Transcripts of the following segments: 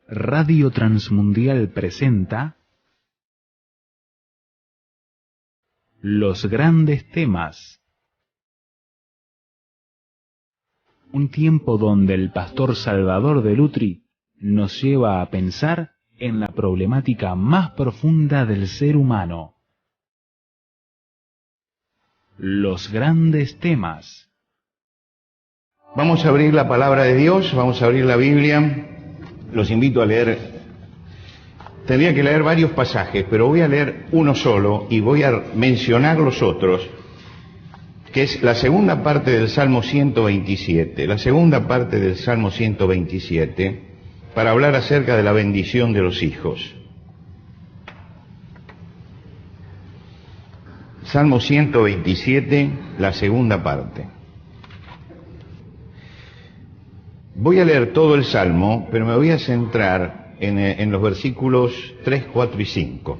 Radio Transmundial presenta Los Grandes Temas. Un tiempo donde el pastor Salvador de Lutri nos lleva a pensar en la problemática más profunda del ser humano. Los Grandes Temas. Vamos a abrir la palabra de Dios, vamos a abrir la Biblia. Los invito a leer. Tendría que leer varios pasajes, pero voy a leer uno solo y voy a mencionar los otros, que es la segunda parte del Salmo 127. La segunda parte del Salmo 127, para hablar acerca de la bendición de los hijos. Salmo 127, la segunda parte. Voy a leer todo el Salmo, pero me voy a centrar en los versículos 3, 4 y 5.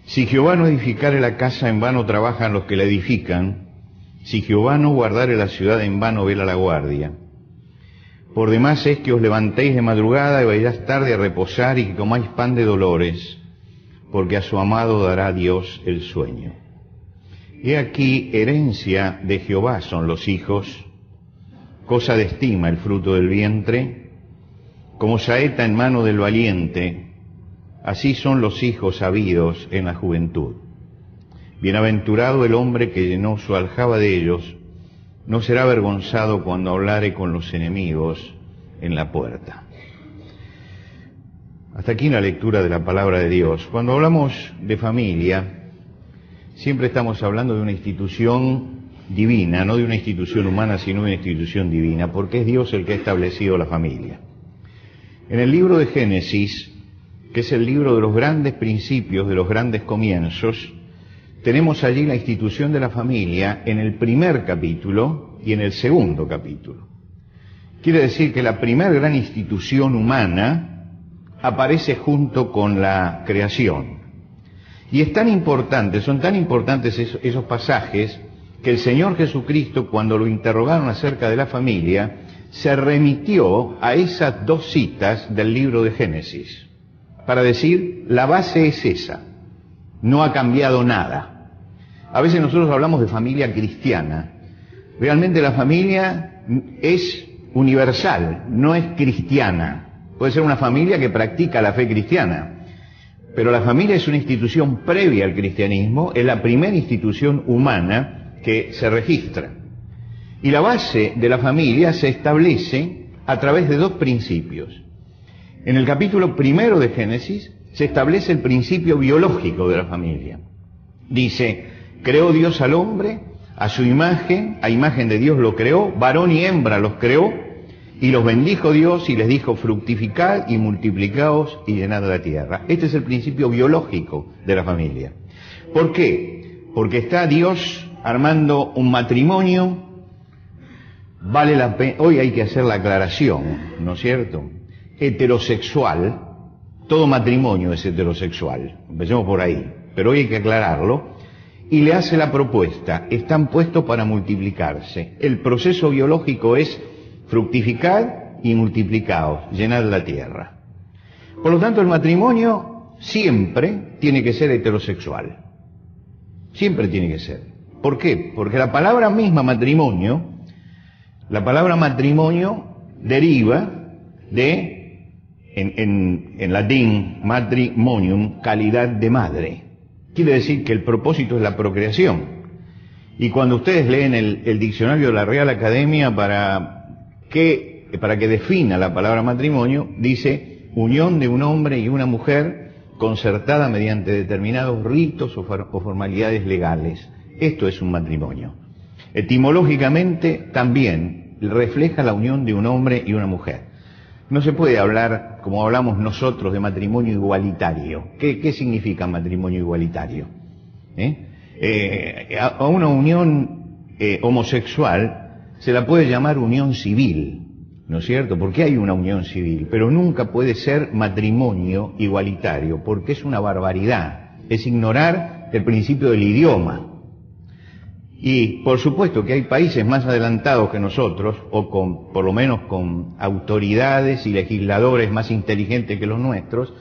Si Jehová no edificare la casa, en vano trabajan los que la edifican. Si Jehová no guardare la ciudad, en vano vela la guardia. Por demás es que os levantéis de madrugada y vayáis tarde a reposar y que comáis pan de dolores, porque a su amado dará Dios el sueño. He aquí, herencia de Jehová son los hijos, cosa de estima el fruto del vientre, como saeta en mano del valiente, así son los hijos habidos en la juventud. Bienaventurado el hombre que llenó su aljaba de ellos, no será avergonzado cuando hablare con los enemigos en la puerta. Hasta aquí la lectura de la palabra de Dios. Cuando hablamos de familia, siempre estamos hablando de una institución divina, no de una institución humana, sino de una institución divina, porque es Dios el que ha establecido la familia. En el libro de Génesis, que es el libro de los grandes principios, de los grandes comienzos, tenemos allí la institución de la familia en el primer capítulo y en el segundo capítulo. Quiere decir que la primer gran institución humana aparece junto con la creación. Y es tan importante, son tan importantes esos pasajes, que el Señor Jesucristo, cuando lo interrogaron acerca de la familia, se remitió a esas dos citas del libro de Génesis, para decir, la base es esa, no ha cambiado nada. A veces nosotros hablamos de familia cristiana. Realmente la familia es universal, no es cristiana. Puede ser una familia que practica la fe cristiana, pero la familia es una institución previa al cristianismo, es la primera institución humana que se registra. Y la base de la familia se establece a través de dos principios. En el capítulo primero de Génesis se establece el principio biológico de la familia. Dice, creó Dios al hombre, a su imagen, a imagen de Dios lo creó, varón y hembra los creó, y los bendijo Dios y les dijo, fructificad y multiplicaos y llenad la tierra. Este es el principio biológico de la familia. ¿Por qué? Porque está Dios armando un matrimonio, vale la pena, hoy hay que hacer la aclaración, ¿no es cierto? Heterosexual, todo matrimonio es heterosexual, empecemos por ahí, pero hoy hay que aclararlo, y le hace la propuesta, están puestos para multiplicarse, el proceso biológico es fructificar y multiplicaos, llenad la tierra. Por lo tanto, el matrimonio siempre tiene que ser heterosexual, siempre tiene que ser. ¿Por qué? Porque la palabra misma matrimonio deriva de, en latín, matrimonium, calidad de madre. Quiere decir que el propósito es la procreación. Y cuando ustedes leen el diccionario de la Real Academia para que defina la palabra matrimonio, dice unión de un hombre y una mujer concertada mediante determinados ritos o formalidades legales. Esto es un matrimonio. Etimológicamente también refleja la unión de un hombre y una mujer. No se puede hablar, como hablamos nosotros, de matrimonio igualitario. ¿Qué significa matrimonio igualitario? A una unión homosexual se la puede llamar unión civil, ¿no es cierto? Porque hay una unión civil, pero nunca puede ser matrimonio igualitario, porque es una barbaridad, es ignorar el principio del idioma. Y por supuesto que hay países más adelantados que nosotros, o por lo menos con autoridades y legisladores más inteligentes que los nuestros,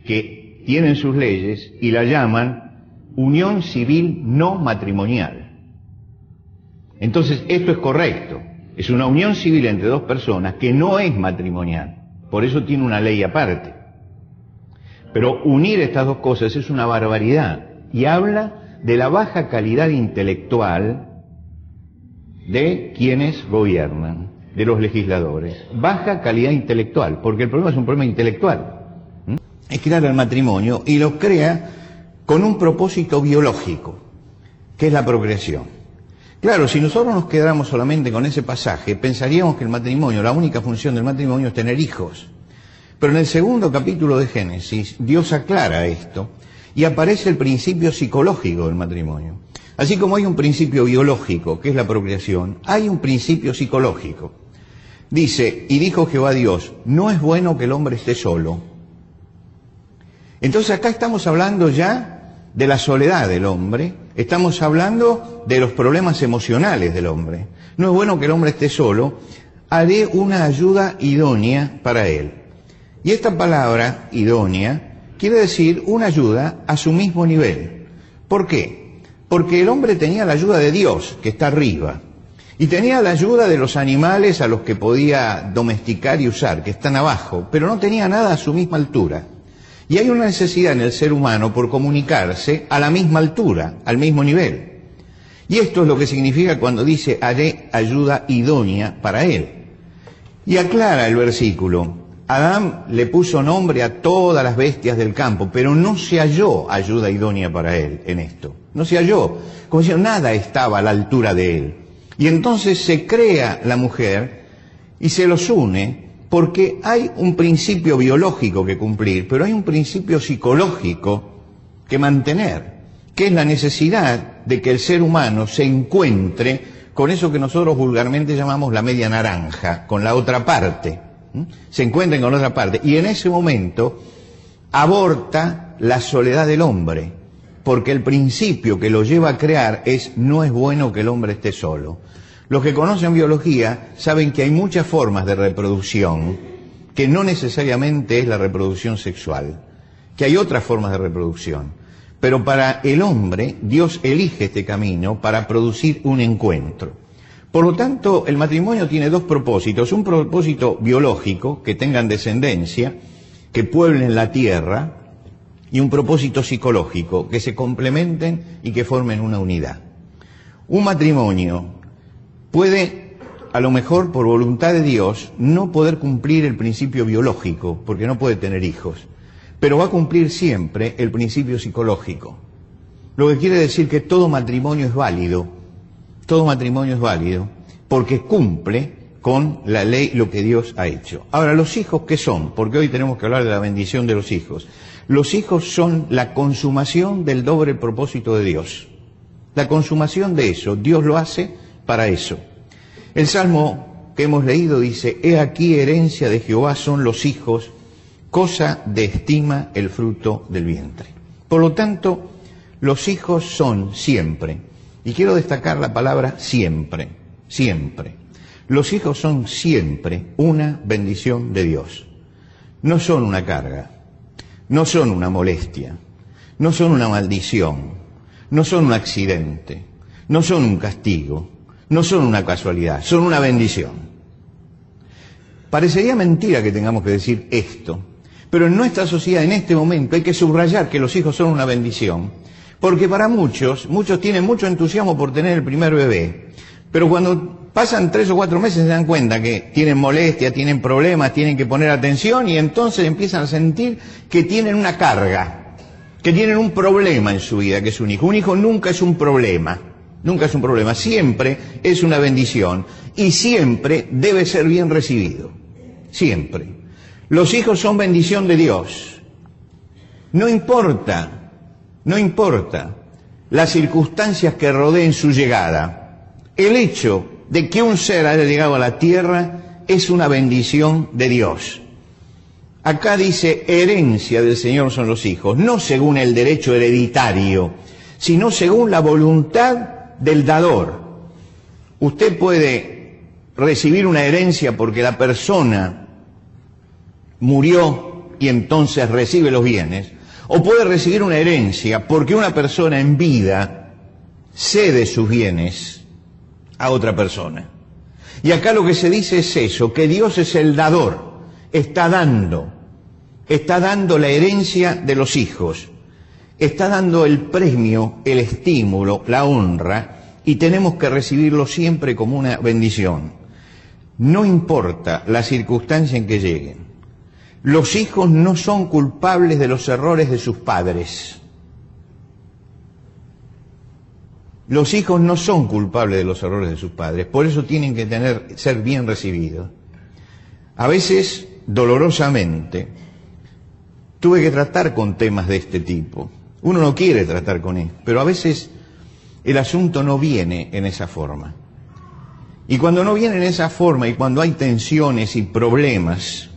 que tienen sus leyes y la llaman unión civil no matrimonial. Entonces esto es correcto, es una unión civil entre dos personas que no es matrimonial, por eso tiene una ley aparte. Pero unir estas dos cosas es una barbaridad y habla de la baja calidad intelectual de quienes gobiernan, de los legisladores. Baja calidad intelectual, porque el problema es un problema intelectual. Es crear el matrimonio y lo crea con un propósito biológico, que es la procreación. Claro, si nosotros nos quedáramos solamente con ese pasaje, pensaríamos que el matrimonio, la única función del matrimonio es tener hijos. Pero en el segundo capítulo de Génesis, Dios aclara esto y aparece el principio psicológico del matrimonio. Así como hay un principio biológico, que es la procreación, hay un principio psicológico. Dice, y dijo Jehová Dios, no es bueno que el hombre esté solo. Entonces acá estamos hablando ya de la soledad del hombre, estamos hablando de los problemas emocionales del hombre. No es bueno que el hombre esté solo, haré una ayuda idónea para él. Y esta palabra, idónea, quiere decir una ayuda a su mismo nivel. ¿Por qué? Porque el hombre tenía la ayuda de Dios, que está arriba, y tenía la ayuda de los animales a los que podía domesticar y usar, que están abajo, pero no tenía nada a su misma altura. Y hay una necesidad en el ser humano por comunicarse a la misma altura, al mismo nivel. Y esto es lo que significa cuando dice, haré ayuda idónea para él. Y aclara el versículo, Adán le puso nombre a todas las bestias del campo, pero no se halló ayuda idónea para él en esto. No se halló. Como si nada estaba a la altura de él. Y entonces se crea la mujer y se los une porque hay un principio biológico que cumplir, pero hay un principio psicológico que mantener, que es la necesidad de que el ser humano se encuentre con eso que nosotros vulgarmente llamamos la media naranja, con la otra parte. Se encuentren con otra parte y en ese momento aborta la soledad del hombre, porque el principio que lo lleva a crear es no es bueno que el hombre esté solo. Los que conocen biología saben que hay muchas formas de reproducción, que no necesariamente es la reproducción sexual, que hay otras formas de reproducción, pero para el hombre Dios elige este camino para producir un encuentro. Por lo tanto, el matrimonio tiene dos propósitos, un propósito biológico, que tengan descendencia, que pueblen la tierra, y un propósito psicológico, que se complementen y que formen una unidad. Un matrimonio puede, a lo mejor por voluntad de Dios, no poder cumplir el principio biológico, porque no puede tener hijos, pero va a cumplir siempre el principio psicológico. Lo que quiere decir que todo matrimonio es válido, porque cumple con la ley lo que Dios ha hecho. Ahora, ¿los hijos qué son? Porque hoy tenemos que hablar de la bendición de los hijos. Los hijos son la consumación del doble propósito de Dios. La consumación de eso, Dios lo hace para eso. El Salmo que hemos leído dice, he aquí herencia de Jehová son los hijos, cosa de estima el fruto del vientre. Por lo tanto, los hijos son siempre. Y quiero destacar la palabra siempre, siempre. Los hijos son siempre una bendición de Dios. No son una carga, no son una molestia, no son una maldición, no son un accidente, no son un castigo, no son una casualidad, son una bendición. Parecería mentira que tengamos que decir esto, pero en nuestra sociedad en este momento hay que subrayar que los hijos son una bendición. Porque para muchos tienen mucho entusiasmo por tener el primer bebé, pero cuando pasan 3 o 4 meses se dan cuenta que tienen molestias, tienen problemas, tienen que poner atención y entonces empiezan a sentir que tienen una carga, que tienen un problema en su vida, que es un hijo. Un hijo nunca es un problema, siempre es una bendición y siempre debe ser bien recibido, siempre. Los hijos son bendición de Dios, no importa las circunstancias que rodeen su llegada. El hecho de que un ser haya llegado a la tierra es una bendición de Dios. Acá dice, herencia del Señor son los hijos, no según el derecho hereditario, sino según la voluntad del dador. Usted puede recibir una herencia porque la persona murió y entonces recibe los bienes, o puede recibir una herencia porque una persona en vida cede sus bienes a otra persona. Y acá lo que se dice es eso, que Dios es el dador, está dando la herencia de los hijos, está dando el premio, el estímulo, la honra, y tenemos que recibirlo siempre como una bendición. No importa la circunstancia en que lleguen. Los hijos no son culpables de los errores de sus padres. Los hijos no son culpables de los errores de sus padres, por eso tienen que ser bien recibidos. A veces, dolorosamente, tuve que tratar con temas de este tipo. Uno no quiere tratar con él, pero a veces el asunto no viene en esa forma. Y cuando no viene en esa forma y cuando hay tensiones y problemas,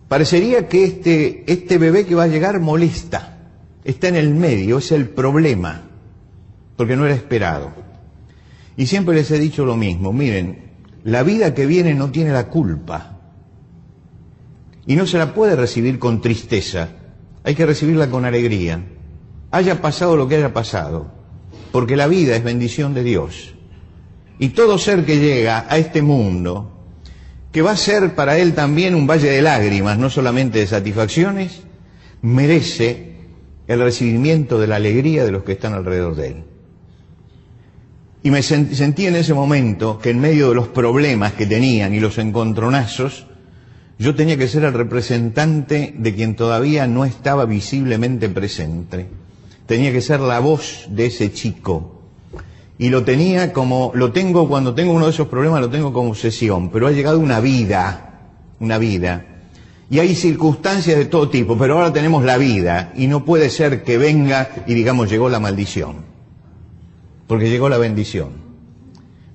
parecería que este bebé que va a llegar molesta, está en el medio, es el problema, porque no era esperado. Y siempre les he dicho lo mismo, miren, la vida que viene no tiene la culpa y no se la puede recibir con tristeza, hay que recibirla con alegría, haya pasado lo que haya pasado, porque la vida es bendición de Dios. Y todo ser que llega a este mundo, que va a ser para él también un valle de lágrimas, no solamente de satisfacciones, merece el recibimiento de la alegría de los que están alrededor de él. Y me sentí en ese momento que en medio de los problemas que tenían y los encontronazos, yo tenía que ser el representante de quien todavía no estaba visiblemente presente. Tenía que ser la voz de ese chico. Y lo tengo cuando tengo uno de esos problemas, lo tengo como obsesión. Pero ha llegado una vida. Y hay circunstancias de todo tipo, pero ahora tenemos la vida. Y no puede ser que venga y digamos, llegó la maldición. Porque llegó la bendición.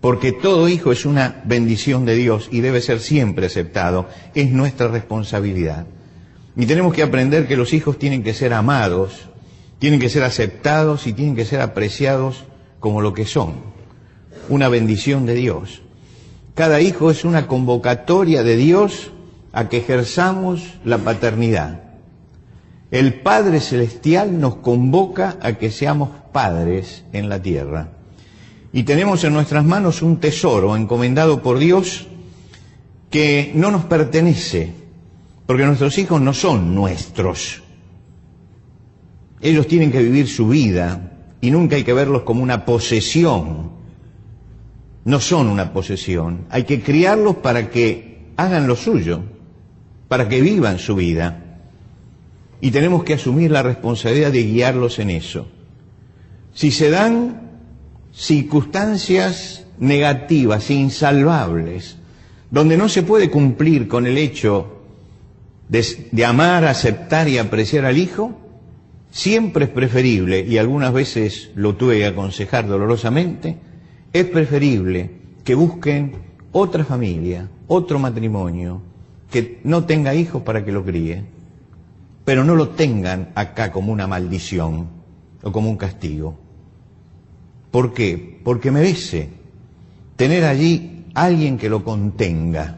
Porque todo hijo es una bendición de Dios y debe ser siempre aceptado. Es nuestra responsabilidad. Y tenemos que aprender que los hijos tienen que ser amados, tienen que ser aceptados y tienen que ser apreciados como lo que son, una bendición de Dios. Cada hijo es una convocatoria de Dios a que ejerzamos la paternidad. El Padre Celestial nos convoca a que seamos padres en la tierra. Y tenemos en nuestras manos un tesoro encomendado por Dios que no nos pertenece, porque nuestros hijos no son nuestros. Ellos tienen que vivir su vida y nunca hay que verlos como una posesión. No son una posesión. Hay que criarlos para que hagan lo suyo, para que vivan su vida. Y tenemos que asumir la responsabilidad de guiarlos en eso. Si se dan circunstancias negativas, insalvables, donde no se puede cumplir con el hecho de amar, aceptar y apreciar al hijo, siempre es preferible, y algunas veces lo tuve que aconsejar dolorosamente, es preferible que busquen otra familia, otro matrimonio, que no tenga hijos para que lo críe, pero no lo tengan acá como una maldición o como un castigo. ¿Por qué? Porque merece tener allí alguien que lo contenga,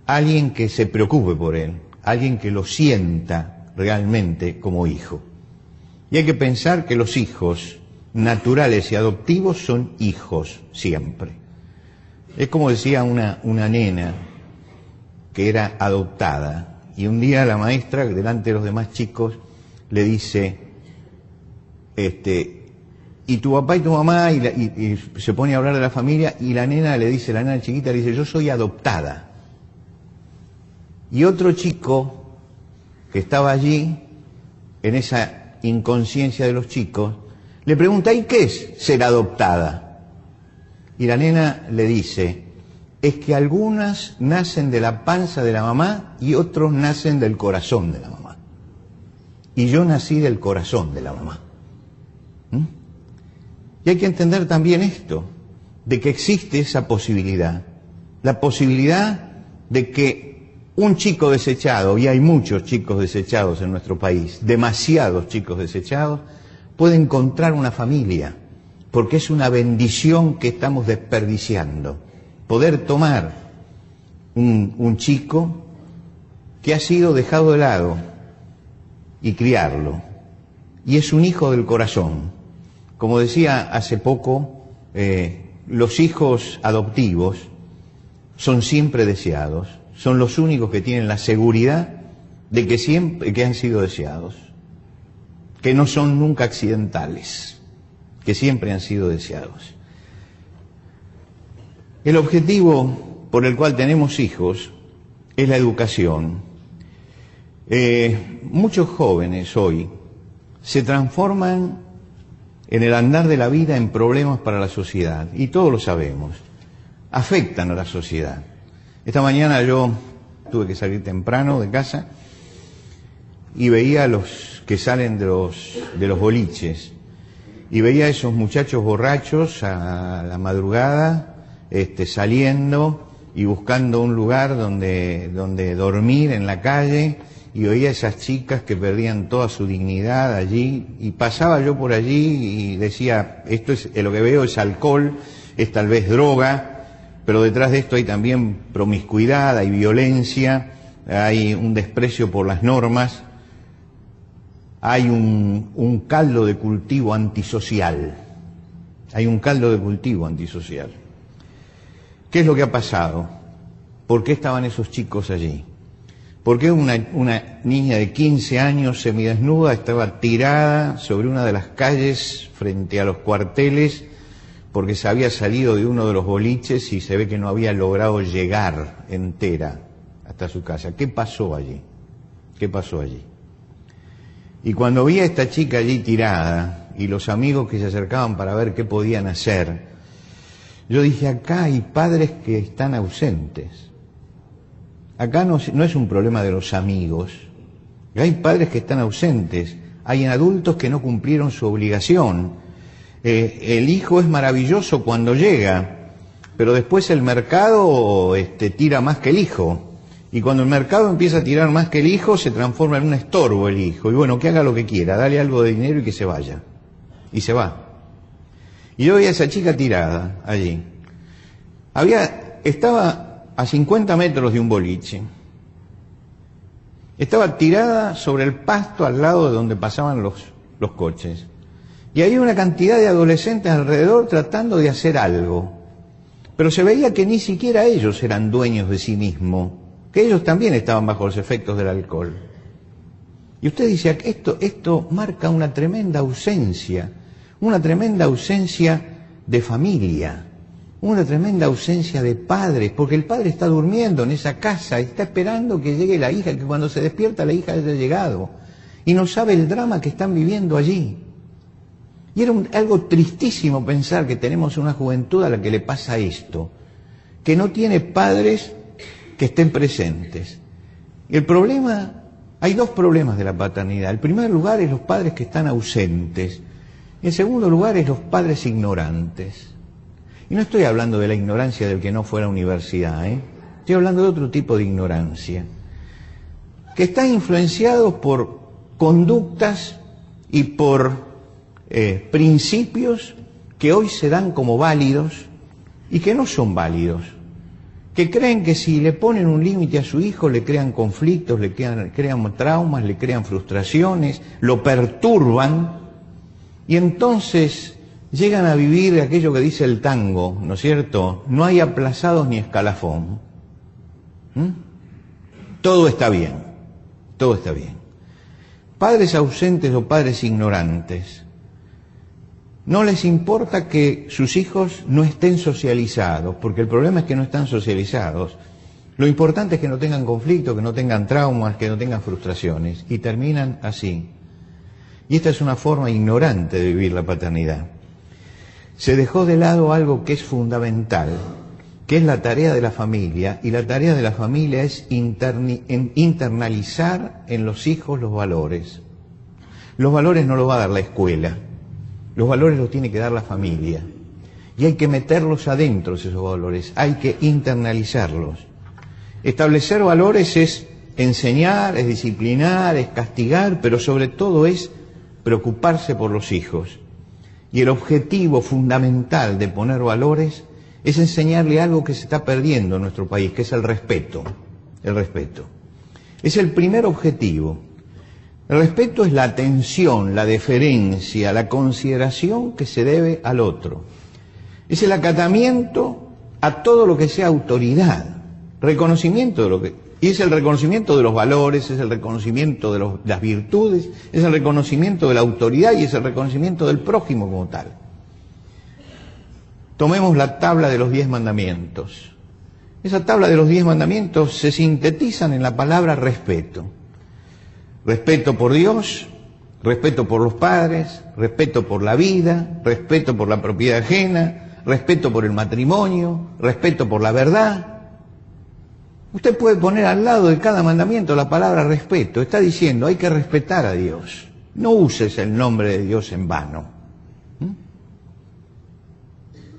alguien que se preocupe por él, alguien que lo sienta realmente como hijo. Y hay que pensar que los hijos naturales y adoptivos son hijos siempre. Es como decía una nena que era adoptada, y un día la maestra, delante de los demás chicos, le dice, y tu papá y tu mamá, y se pone a hablar de la familia, y la nena chiquita le dice, yo soy adoptada. Y otro chico que estaba allí, en esa inconsciencia de los chicos, le pregunta, ¿y qué es ser adoptada? Y la nena le dice, es que algunas nacen de la panza de la mamá y otros nacen del corazón de la mamá. Y yo nací del corazón de la mamá. Y hay que entender también esto, de que existe esa posibilidad, la posibilidad de que un chico desechado, y hay muchos chicos desechados en nuestro país, demasiados chicos desechados, puede encontrar una familia porque es una bendición que estamos desperdiciando. Poder tomar un chico que ha sido dejado de lado y criarlo. Y es un hijo del corazón. Como decía hace poco, los hijos adoptivos son siempre deseados. Son los únicos que tienen la seguridad de que han sido deseados. Que no son nunca accidentales. Que siempre han sido deseados. El objetivo por el cual tenemos hijos es la educación. Muchos jóvenes hoy se transforman en el andar de la vida en problemas para la sociedad, y todos lo sabemos, afectan a la sociedad. Esta mañana yo tuve que salir temprano de casa y veía a los que salen de los boliches, y veía a esos muchachos borrachos a la madrugada, saliendo y buscando un lugar donde dormir en la calle, y oía a esas chicas que perdían toda su dignidad allí, y pasaba yo por allí y decía, esto es lo que veo es alcohol, es tal vez droga, pero detrás de esto hay también promiscuidad, hay violencia, hay un desprecio por las normas, hay un caldo de cultivo antisocial, hay un caldo de cultivo antisocial. ¿Qué es lo que ha pasado? ¿Por qué estaban esos chicos allí? ¿Por qué una niña de 15 años semidesnuda estaba tirada sobre una de las calles frente a los cuarteles porque se había salido de uno de los boliches y se ve que no había logrado llegar entera hasta su casa? ¿Qué pasó allí? ¿Qué pasó allí? Y cuando vi a esta chica allí tirada y los amigos que se acercaban para ver qué podían hacer, yo dije, acá hay padres que están ausentes. Acá no es un problema de los amigos. Hay padres que están ausentes. Hay adultos que no cumplieron su obligación. El hijo es maravilloso cuando llega, pero después el mercado tira más que el hijo. Y cuando el mercado empieza a tirar más que el hijo, se transforma en un estorbo el hijo. Y bueno, que haga lo que quiera, dale algo de dinero y que se vaya. Y se va. Y yo veía a esa chica tirada allí. Estaba a 50 metros de un boliche. Estaba tirada sobre el pasto al lado de donde pasaban los coches. Y había una cantidad de adolescentes alrededor tratando de hacer algo. Pero se veía que ni siquiera ellos eran dueños de sí mismos, que ellos también estaban bajo los efectos del alcohol. Y usted dice, esto marca una tremenda ausencia de familia. Una tremenda ausencia de padres, porque el padre está durmiendo en esa casa, está esperando que llegue la hija, que cuando se despierta la hija haya llegado, y no sabe el drama que están viviendo allí. Y era algo tristísimo pensar que tenemos una juventud a la que le pasa esto, que no tiene padres que estén presentes. El problema, hay dos problemas de la paternidad. El primer lugar es los padres que están ausentes, y en segundo lugar es los padres ignorantes. Y no estoy hablando de la ignorancia del que no fue a la universidad, estoy hablando de otro tipo de ignorancia, que está influenciado por conductas y por principios que hoy se dan como válidos y que no son válidos, que creen que si le ponen un límite a su hijo le crean conflictos, le crean traumas, le crean frustraciones, lo perturban, y entonces llegan a vivir aquello que dice el tango, ¿no es cierto? No hay aplazados ni escalafón. Todo está bien, todo está bien. Padres ausentes o padres ignorantes, no les importa que sus hijos no estén socializados, porque el problema es que no están socializados. Lo importante es que no tengan conflicto, que no tengan traumas, que no tengan frustraciones, y terminan así. Y esta es una forma ignorante de vivir la paternidad. Se dejó de lado algo que es fundamental, que es la tarea de la familia, y la tarea de la familia es internalizar en los hijos los valores. Los valores no los va a dar la escuela, los valores los tiene que dar la familia. Y hay que meterlos adentro, esos valores, hay que internalizarlos. Establecer valores es enseñar, es disciplinar, es castigar, pero sobre todo es preocuparse por los hijos. Y el objetivo fundamental de poner valores es enseñarle algo que se está perdiendo en nuestro país, que es el respeto. El respeto. Es el primer objetivo. El respeto es la atención, la deferencia, la consideración que se debe al otro. Es el acatamiento a todo lo que sea autoridad, reconocimiento de lo que... Y es el reconocimiento de los valores, es el reconocimiento de las virtudes, es el reconocimiento de la autoridad y es el reconocimiento del prójimo como tal. Tomemos la tabla de los 10 mandamientos. Esa tabla de los 10 mandamientos se sintetizan en la palabra respeto. Respeto por Dios, respeto por los padres, respeto por la vida, respeto por la propiedad ajena, respeto por el matrimonio, respeto por la verdad. Usted puede poner al lado de cada mandamiento la palabra respeto. Está diciendo, hay que respetar a Dios. No uses el nombre de Dios en vano.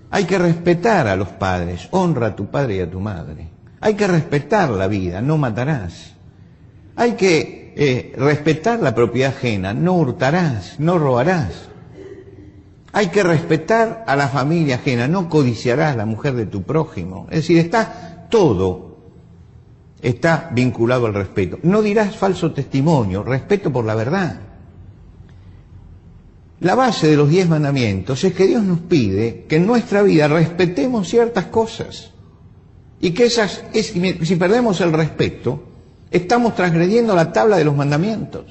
Hay que respetar a los padres. Honra a tu padre y a tu madre. Hay que respetar la vida. No matarás. Hay que respetar la propiedad ajena. No hurtarás. No robarás. Hay que respetar a la familia ajena. No codiciarás la mujer de tu prójimo. Es decir, está vinculado al respeto. No dirás falso testimonio, respeto por la verdad. La base de los 10 mandamientos es que Dios nos pide que en nuestra vida respetemos ciertas cosas. Y que si perdemos el respeto, estamos transgrediendo la tabla de los mandamientos.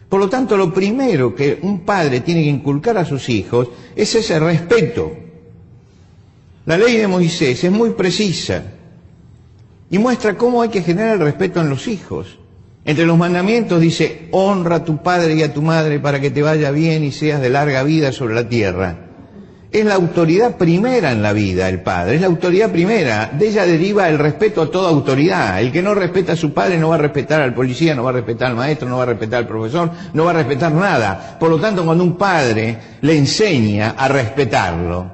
Por lo tanto, lo primero que un padre tiene que inculcar a sus hijos es ese respeto. La ley de Moisés es muy precisa y muestra cómo hay que generar el respeto en los hijos. Entre los mandamientos dice, honra a tu padre y a tu madre para que te vaya bien y seas de larga vida sobre la tierra. Es la autoridad primera en la vida, el padre, es la autoridad primera. De ella deriva el respeto a toda autoridad. El que no respeta a su padre no va a respetar al policía, no va a respetar al maestro, no va a respetar al profesor, no va a respetar nada. Por lo tanto, cuando un padre le enseña a respetarlo,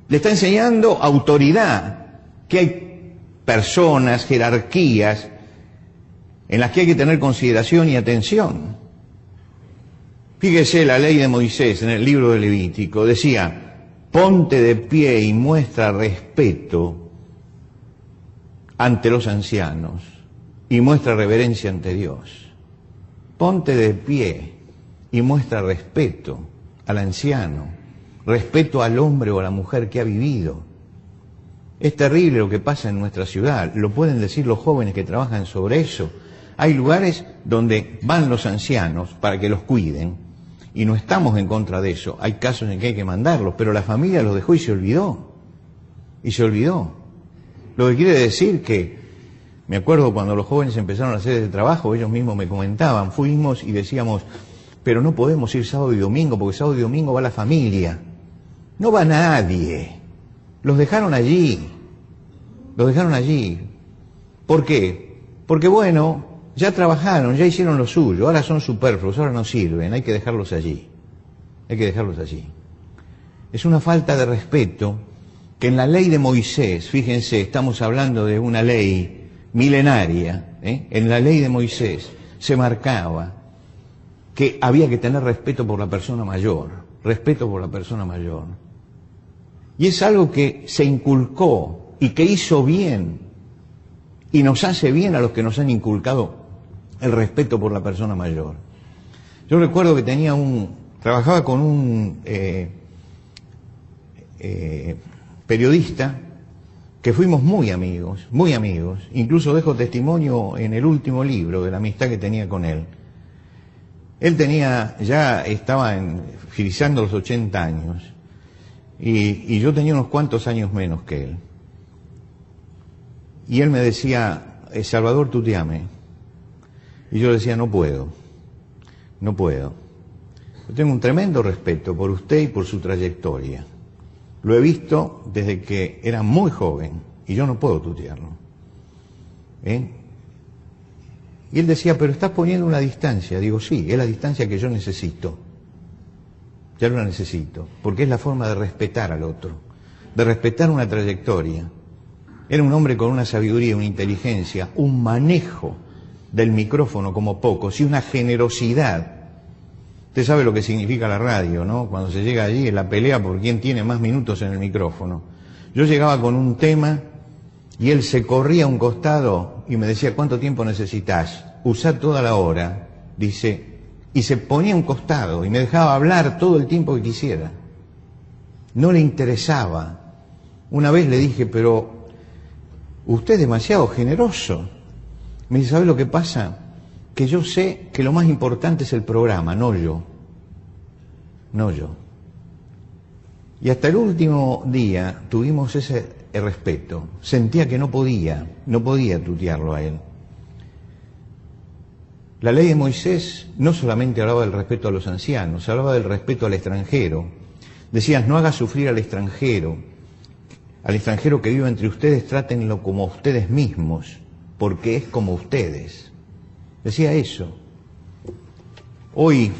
le está enseñando autoridad, que hay personas, jerarquías, en las que hay que tener consideración y atención. Fíjese, la ley de Moisés en el libro de Levítico decía, ponte de pie y muestra respeto ante los ancianos y muestra reverencia ante Dios. Ponte de pie y muestra respeto al anciano, respeto al hombre o a la mujer que ha vivido. Es terrible lo que pasa en nuestra ciudad, lo pueden decir los jóvenes que trabajan sobre eso. Hay lugares donde van los ancianos para que los cuiden y no estamos en contra de eso. Hay casos en que hay que mandarlos, pero la familia los dejó y se olvidó. Y se olvidó. Lo que quiere decir que, me acuerdo cuando los jóvenes empezaron a hacer ese trabajo, ellos mismos me comentaban, fuimos y decíamos, pero no podemos ir sábado y domingo, porque sábado y domingo va la familia. No va nadie. Los dejaron allí. Los dejaron allí. ¿Por qué? Porque bueno, ya trabajaron, ya hicieron lo suyo, ahora son superfluos, ahora no sirven, hay que dejarlos allí. Hay que dejarlos allí. Es una falta de respeto que en la ley de Moisés, fíjense, estamos hablando de una ley milenaria, en la ley de Moisés se marcaba que había que tener respeto por la persona mayor, respeto por la persona mayor. Y es algo que se inculcó y que hizo bien y nos hace bien a los que nos han inculcado el respeto por la persona mayor. Yo recuerdo que trabajaba con un periodista que fuimos muy amigos, incluso dejo testimonio en el último libro de la amistad que tenía con él. Él estaba finalizando los 80 años y yo tenía unos cuantos años menos que él. Y él me decía, Salvador, tuteame. Y yo le decía, no puedo. Yo tengo un tremendo respeto por usted y por su trayectoria. Lo he visto desde que era muy joven y yo no puedo tutearlo. Y él decía, pero estás poniendo una distancia. Digo, sí, es la distancia que yo necesito. Ya la necesito, porque es la forma de respetar al otro, de respetar una trayectoria. Era un hombre con una sabiduría, una inteligencia, un manejo del micrófono como pocos y una generosidad Usted sabe lo que significa la radio, ¿no? Cuando se llega allí, la pelea por quién tiene más minutos en el micrófono. Yo llegaba con un tema y él se corría a un costado y me decía, ¿cuánto tiempo necesitas? Usá toda la hora, dice, y se ponía a un costado y me dejaba hablar todo el tiempo que quisiera. No le interesaba. Una vez le dije, pero usted es demasiado generoso. Me dice, ¿sabe lo que pasa? Que yo sé que lo más importante es el programa, no yo. No yo. Y hasta el último día tuvimos ese respeto. Sentía que no podía tutearlo a él. La ley de Moisés no solamente hablaba del respeto a los ancianos, hablaba del respeto al extranjero. Decías, no hagas sufrir al extranjero que vive entre ustedes, trátenlo como a ustedes mismos, porque es como ustedes. Decía eso. Hoy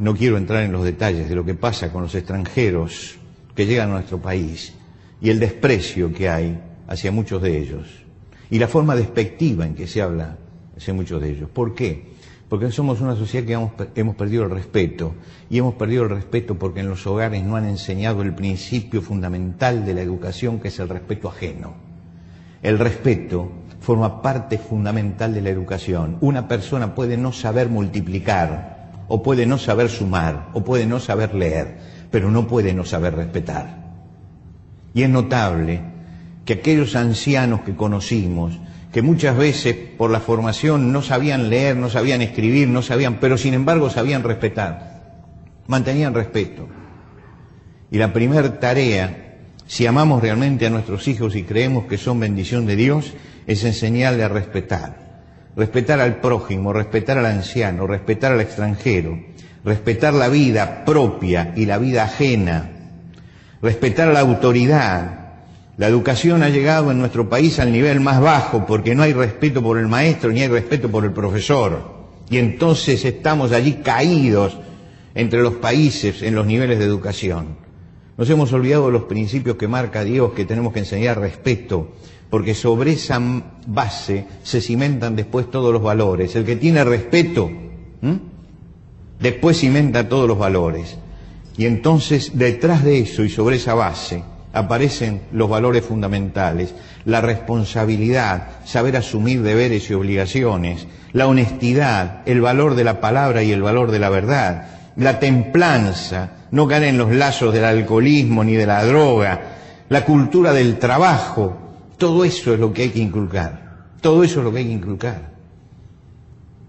no quiero entrar en los detalles de lo que pasa con los extranjeros que llegan a nuestro país y el desprecio que hay hacia muchos de ellos y la forma despectiva en que se habla hacia muchos de ellos. ¿Por qué? Porque somos una sociedad que hemos perdido el respeto, y hemos perdido el respeto porque en los hogares no han enseñado el principio fundamental de la educación, que es el respeto ajeno. El respeto forma parte fundamental de la educación. Una persona puede no saber multiplicar, o puede no saber sumar, o puede no saber leer, pero no puede no saber respetar. Y es notable que aquellos ancianos que conocimos, que muchas veces por la formación no sabían leer, no sabían escribir, pero sin embargo sabían respetar, mantenían respeto. Y la primera tarea, si amamos realmente a nuestros hijos y creemos que son bendición de Dios, es enseñarle a respetar. Respetar al prójimo, respetar al anciano, respetar al extranjero, respetar la vida propia y la vida ajena, respetar a la autoridad. La educación ha llegado en nuestro país al nivel más bajo porque no hay respeto por el maestro ni hay respeto por el profesor. Y entonces estamos allí caídos entre los países en los niveles de educación. Nos hemos olvidado de los principios que marca Dios, que tenemos que enseñar respeto, porque sobre esa base se cimentan después todos los valores. El que tiene respeto, después cimenta todos los valores. Y entonces detrás de eso y sobre esa base aparecen los valores fundamentales, la responsabilidad, saber asumir deberes y obligaciones, la honestidad, el valor de la palabra y el valor de la verdad, la templanza, no caer en los lazos del alcoholismo ni de la droga, la cultura del trabajo. Todo eso es lo que hay que inculcar, todo eso es lo que hay que inculcar.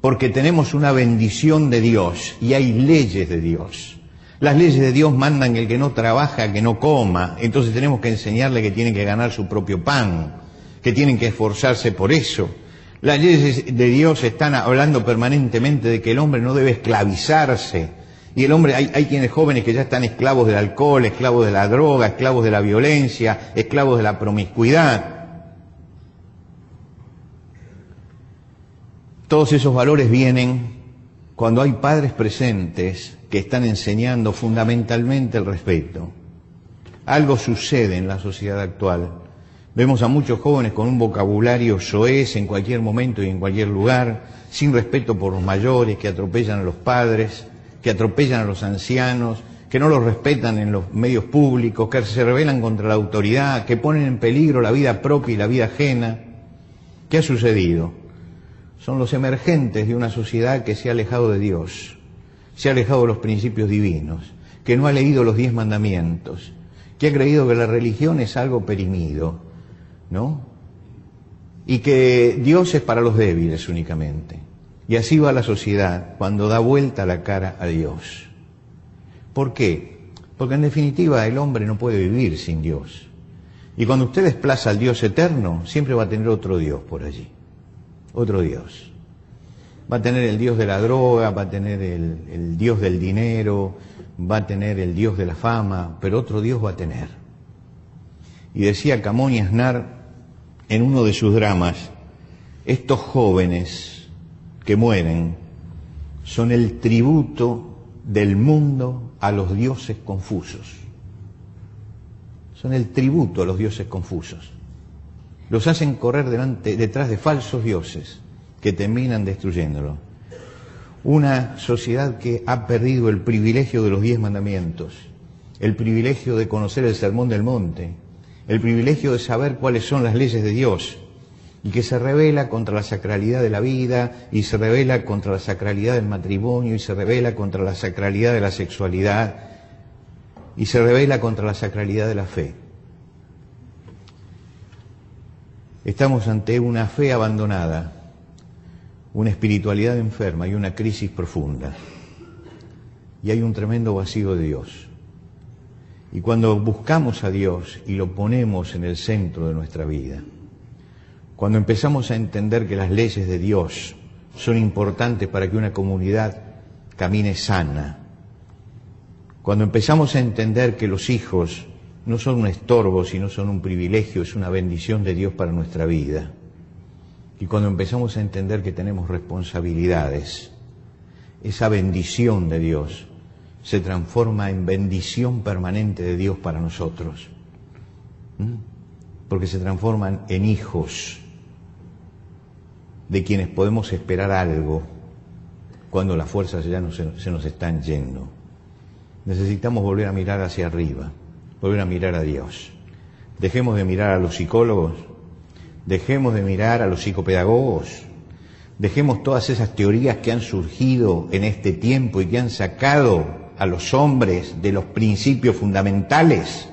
Porque tenemos una bendición de Dios y hay leyes de Dios. Las leyes de Dios mandan que el que no trabaja, que no coma. Entonces tenemos que enseñarle que tienen que ganar su propio pan, que tienen que esforzarse por eso. Las leyes de Dios están hablando permanentemente de que el hombre no debe esclavizarse. Y el hombre, hay quienes jóvenes que ya están esclavos del alcohol, esclavos de la droga, esclavos de la violencia, esclavos de la promiscuidad. Todos esos valores vienen cuando hay padres presentes que están enseñando fundamentalmente el respeto. Algo sucede en la sociedad actual. Vemos a muchos jóvenes con un vocabulario soez en cualquier momento y en cualquier lugar, sin respeto por los mayores, que atropellan a los padres, que atropellan a los ancianos, que no los respetan en los medios públicos, que se rebelan contra la autoridad, que ponen en peligro la vida propia y la vida ajena. ¿Qué ha sucedido? Son los emergentes de una sociedad que se ha alejado de Dios, se ha alejado de los principios divinos, que no ha leído los 10 mandamientos, que ha creído que la religión es algo perimido, ¿no? Y que Dios es para los débiles únicamente. Y así va la sociedad cuando da vuelta la cara a Dios. ¿Por qué? Porque en definitiva el hombre no puede vivir sin Dios. Y cuando usted desplaza al Dios eterno, siempre va a tener otro Dios por allí. Otro Dios. Va a tener el Dios de la droga, va a tener el Dios del dinero, va a tener el Dios de la fama, pero otro Dios va a tener. Y decía Camón y Aznar en uno de sus dramas, estos jóvenes que mueren son el tributo del mundo a los dioses confusos. Son el tributo a los dioses confusos. Los hacen correr detrás de falsos dioses que terminan destruyéndolo. Una sociedad que ha perdido el privilegio de los 10 mandamientos, el privilegio de conocer el Sermón del Monte, el privilegio de saber cuáles son las leyes de Dios, y que se rebela contra la sacralidad de la vida, y se rebela contra la sacralidad del matrimonio, y se rebela contra la sacralidad de la sexualidad, y se rebela contra la sacralidad de la fe. Estamos ante una fe abandonada, una espiritualidad enferma y una crisis profunda. Y hay un tremendo vacío de Dios. Y cuando buscamos a Dios y lo ponemos en el centro de nuestra vida, cuando empezamos a entender que las leyes de Dios son importantes para que una comunidad camine sana, cuando empezamos a entender que los hijos no son un estorbo, sino son un privilegio, es una bendición de Dios para nuestra vida, y cuando empezamos a entender que tenemos responsabilidades, esa bendición de Dios se transforma en bendición permanente de Dios para nosotros, porque se transforman en hijos de quienes podemos esperar algo cuando las fuerzas ya no se nos están yendo. Necesitamos volver a mirar hacia arriba, volver a mirar a Dios. Dejemos de mirar a los psicólogos, dejemos de mirar a los psicopedagogos, dejemos todas esas teorías que han surgido en este tiempo y que han sacado a los hombres de los principios fundamentales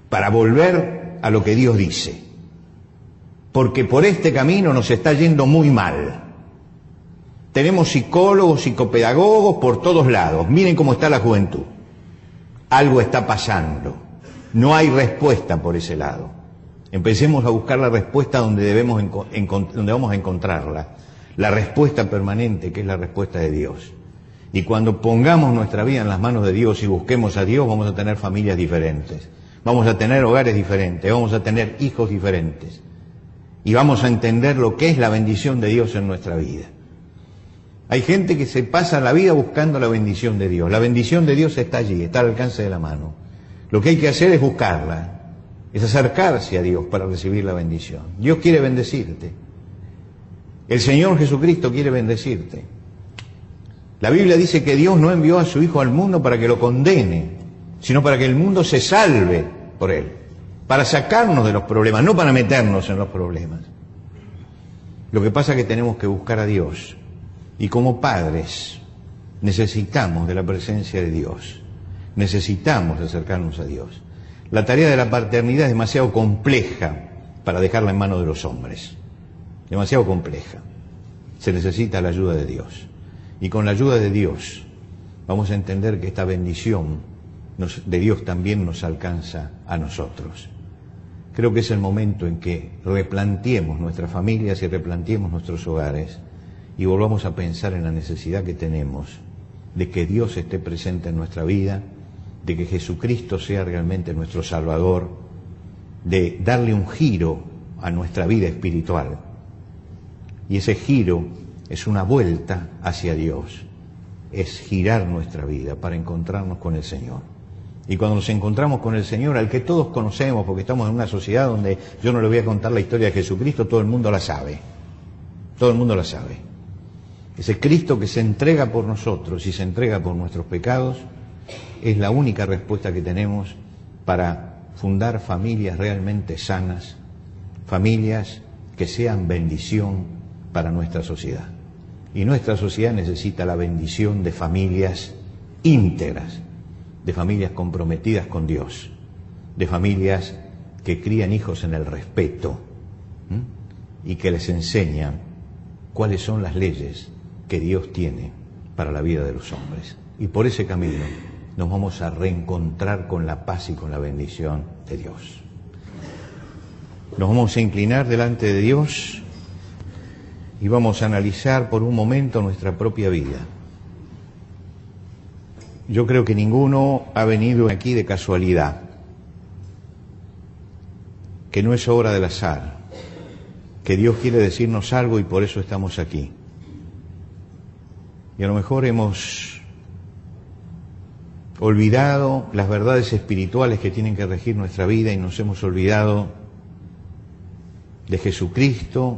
para volver a lo que Dios dice. Porque por este camino nos está yendo muy mal. Tenemos psicólogos, psicopedagogos por todos lados. Miren cómo está la juventud. Algo está pasando. No hay respuesta por ese lado. Empecemos a buscar la respuesta donde vamos a encontrarla. La respuesta permanente, que es la respuesta de Dios. Y cuando pongamos nuestra vida en las manos de Dios y busquemos a Dios, vamos a tener familias diferentes. Vamos a tener hogares diferentes. Vamos a tener hijos diferentes. Y vamos a entender lo que es la bendición de Dios en nuestra vida. Hay gente que se pasa la vida buscando la bendición de Dios. La bendición de Dios está allí, está al alcance de la mano. Lo que hay que hacer es buscarla, es acercarse a Dios para recibir la bendición. Dios quiere bendecirte. El Señor Jesucristo quiere bendecirte. La Biblia dice que Dios no envió a su Hijo al mundo para que lo condene, sino para que el mundo se salve por Él. Para sacarnos de los problemas, no para meternos en los problemas. Lo que pasa es que tenemos que buscar a Dios. Y como padres necesitamos de la presencia de Dios. Necesitamos acercarnos a Dios. La tarea de la paternidad es demasiado compleja para dejarla en manos de los hombres. Demasiado compleja. Se necesita la ayuda de Dios. Y con la ayuda de Dios vamos a entender que esta bendición de Dios también nos alcanza a nosotros. Creo que es el momento en que replanteemos nuestras familias y replanteemos nuestros hogares y volvamos a pensar en la necesidad que tenemos de que Dios esté presente en nuestra vida, de que Jesucristo sea realmente nuestro Salvador, de darle un giro a nuestra vida espiritual. Y ese giro es una vuelta hacia Dios, es girar nuestra vida para encontrarnos con el Señor. Y cuando nos encontramos con el Señor, al que todos conocemos, porque estamos en una sociedad donde yo no le voy a contar la historia de Jesucristo, todo el mundo la sabe. Todo el mundo la sabe. Ese Cristo que se entrega por nosotros y se entrega por nuestros pecados, es la única respuesta que tenemos para fundar familias realmente sanas, familias que sean bendición para nuestra sociedad. Y nuestra sociedad necesita la bendición de familias íntegras, de familias comprometidas con Dios, de familias que crían hijos en el respeto y que les enseñan cuáles son las leyes que Dios tiene para la vida de los hombres. Y por ese camino nos vamos a reencontrar con la paz y con la bendición de Dios. Nos vamos a inclinar delante de Dios y vamos a analizar por un momento nuestra propia vida. Yo creo que ninguno ha venido aquí de casualidad, que no es obra del azar, que Dios quiere decirnos algo y por eso estamos aquí. Y a lo mejor hemos olvidado las verdades espirituales que tienen que regir nuestra vida y nos hemos olvidado de Jesucristo,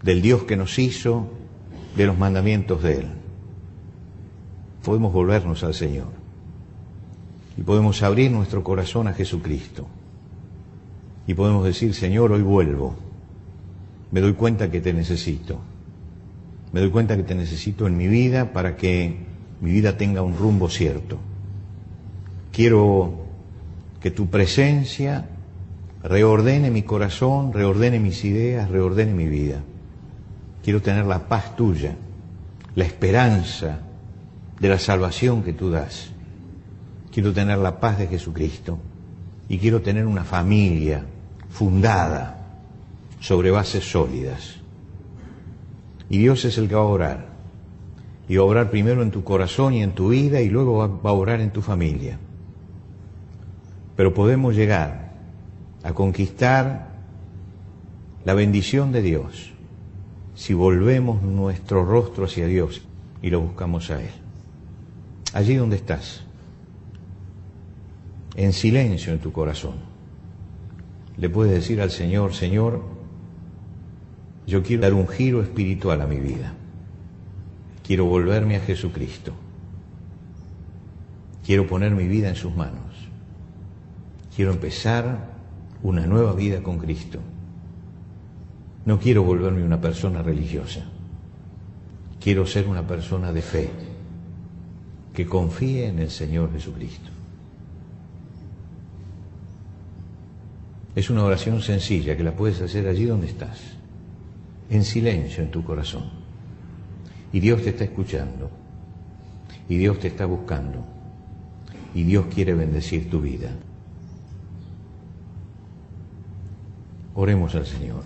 del Dios que nos hizo, de los mandamientos de Él. Podemos volvernos al Señor y podemos abrir nuestro corazón a Jesucristo y podemos decir: Señor, hoy vuelvo, me doy cuenta que te necesito, me doy cuenta que te necesito en mi vida para que mi vida tenga un rumbo cierto. Quiero que tu presencia reordene mi corazón, reordene mis ideas, reordene mi vida. Quiero tener la paz tuya, la esperanza de la salvación que tú das. Quiero tener la paz de Jesucristo y quiero tener una familia fundada sobre bases sólidas. Y Dios es el que va a orar. Y va a orar primero en tu corazón y en tu vida y luego va a orar en tu familia. Pero podemos llegar a conquistar la bendición de Dios si volvemos nuestro rostro hacia Dios y lo buscamos a Él. Allí donde estás, en silencio en tu corazón, le puedes decir al Señor: Señor, yo quiero dar un giro espiritual a mi vida. Quiero volverme a Jesucristo. Quiero poner mi vida en sus manos. Quiero empezar una nueva vida con Cristo. No quiero volverme una persona religiosa. Quiero ser una persona de fe, que confíe en el Señor Jesucristo. Es una oración sencilla que la puedes hacer allí donde estás, en silencio en tu corazón. Y Dios te está escuchando, y Dios te está buscando, y Dios quiere bendecir tu vida. Oremos al Señor.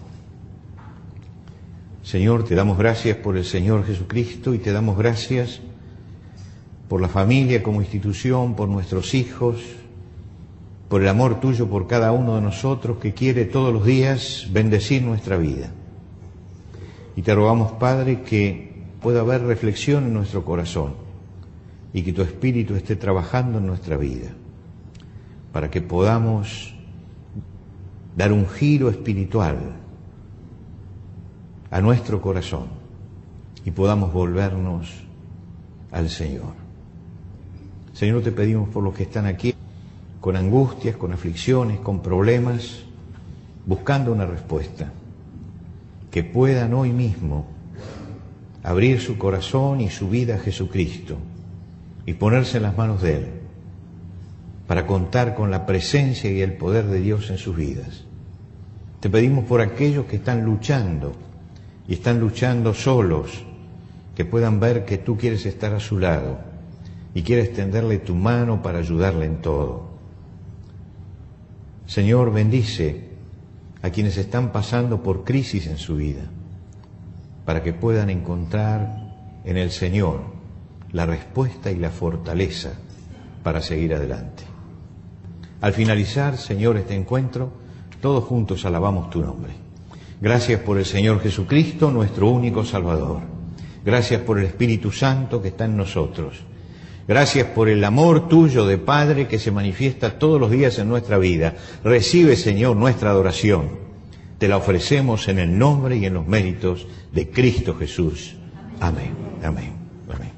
Señor, te damos gracias por el Señor Jesucristo y te damos gracias por la familia como institución, por nuestros hijos, por el amor tuyo por cada uno de nosotros que quiere todos los días bendecir nuestra vida. Y te rogamos, Padre, que pueda haber reflexión en nuestro corazón y que tu Espíritu esté trabajando en nuestra vida para que podamos dar un giro espiritual a nuestro corazón y podamos volvernos al Señor. Señor, te pedimos por los que están aquí con angustias, con aflicciones, con problemas, buscando una respuesta, que puedan hoy mismo abrir su corazón y su vida a Jesucristo y ponerse en las manos de Él para contar con la presencia y el poder de Dios en sus vidas. Te pedimos por aquellos que están luchando y están luchando solos, que puedan ver que tú quieres estar a su lado y quieres tenderle tu mano para ayudarle en todo. Señor, bendice a quienes están pasando por crisis en su vida, para que puedan encontrar en el Señor la respuesta y la fortaleza para seguir adelante. Al finalizar, Señor, este encuentro, todos juntos alabamos tu nombre. Gracias por el Señor Jesucristo, nuestro único Salvador. Gracias por el Espíritu Santo que está en nosotros. Gracias por el amor tuyo de Padre que se manifiesta todos los días en nuestra vida. Recibe, Señor, nuestra adoración. Te la ofrecemos en el nombre y en los méritos de Cristo Jesús. Amén. Amén. Amén.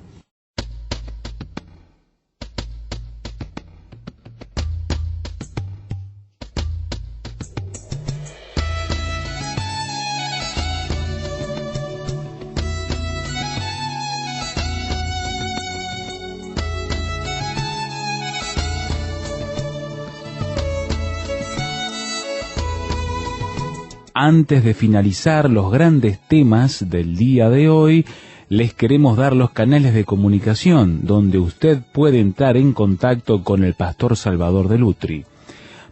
Antes de finalizar los grandes temas del día de hoy, les queremos dar los canales de comunicación donde usted puede entrar en contacto con el Pastor Salvador Delutri.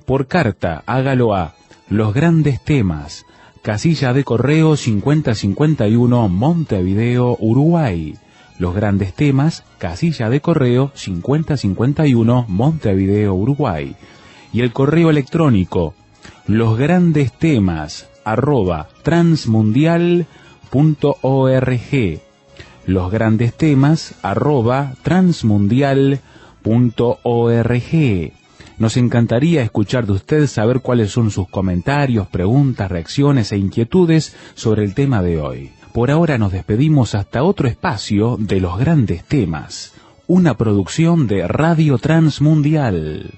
Por carta, hágalo a Los Grandes Temas, casilla de correo 5051, Montevideo, Uruguay. Los Grandes Temas, casilla de correo 5051, Montevideo, Uruguay. Y el correo electrónico losgrandestemas@transmundial.org. losgrandestemas@transmundial.org. Nos encantaría escuchar de usted, saber cuáles son sus comentarios, preguntas, reacciones e inquietudes sobre el tema de hoy. Por ahora nos despedimos hasta otro espacio de los grandes temas, una producción de Radio Transmundial.